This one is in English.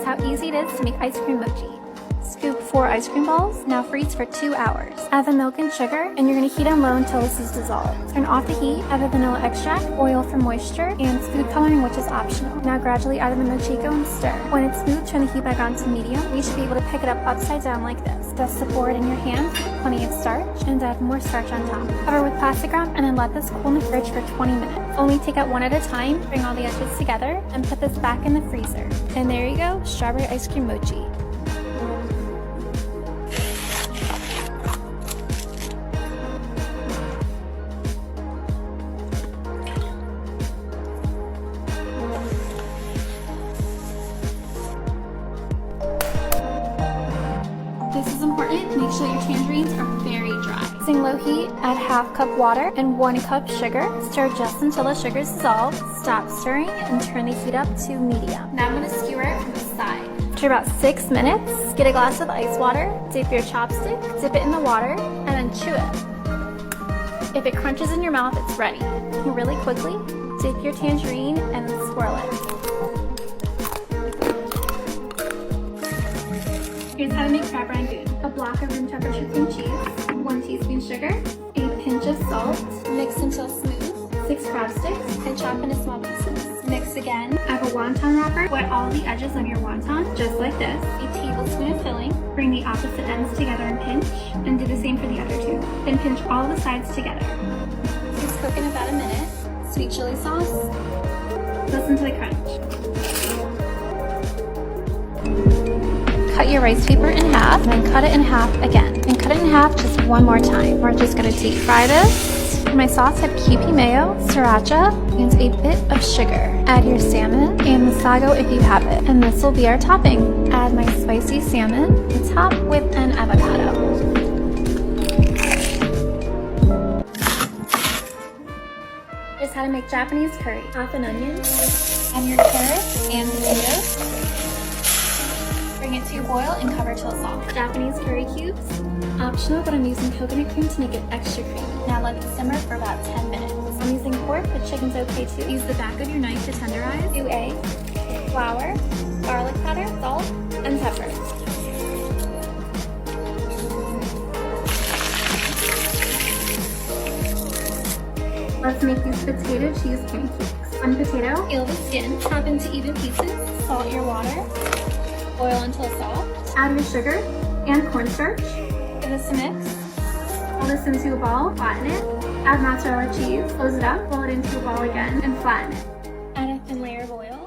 how easy it is to make ice cream mochi. Scoop 4 ice cream balls, now freeze for 2 hours. Add the milk and sugar, and you're going to heat on low until this is dissolved. Turn off the heat, add the vanilla extract, oil for moisture, and food coloring, which is optional. Now gradually add in the mochiko and stir. When it's smooth, turn the heat back on to medium. You should be able to pick it up upside down like this. Dust the board in your hand, plenty of starch, and add more starch on top. Cover with plastic wrap, and then let this cool in the fridge for 20 minutes. Only take out one at a time, bring all the edges together, and put this back in the freezer. And there you go, strawberry ice cream mochi. This is important, make sure your tangerines are very dry. Using low heat, add half cup water and 1 cup sugar. Stir just until the sugar is dissolved. Stop stirring and turn the heat up to medium. Now I'm going to skewer it from the side. After about 6 minutes, get a glass of ice water, dip your chopstick, dip it in the water, and then chew it. If it crunches in your mouth, it's ready. Really quickly, dip your tangerine and swirl it. Here's how to make crab rangoon. A block of room temperature cream cheese, 1 teaspoon sugar, a pinch of salt, mix until smooth, 6 crab sticks, and chop into small pieces. Mix again. Add a wonton wrapper, wet all the edges of your wonton, just like this. A tablespoon of filling, bring the opposite ends together and pinch, and do the same for the other 2. Then pinch all the sides together. Just cook in about a minute. Sweet chili sauce. Listen to the crunch. Cut your rice paper in half, and then cut it in half again. And cut it in half just one more time. We're just gonna deep fry this. My sauce had Kewpie mayo, sriracha, and a bit of sugar. Add your salmon and the sago if you have it. And this will be our topping. Add my spicy salmon and top with an avocado. Here's how to make Japanese curry. Chop an onion, add your carrots and potatoes. Bring it to a boil and cover till soft. Japanese curry cubes, optional, but I'm using coconut cream to make it extra creamy. Now let it simmer for about 10 minutes. I'm using pork, but chicken's okay too. Use the back of your knife to tenderize. 2 eggs, flour, garlic powder, salt, and pepper. Let's make these potato cheese pancakes. 1 potato, peel the skin, chop into even pieces, salt your water. Boil until soft. Add your sugar and cornstarch. Give this a mix. Roll this into a ball, flatten it. Add mozzarella cheese, close it up, roll it into a ball again, and flatten it. Add a thin layer of oil.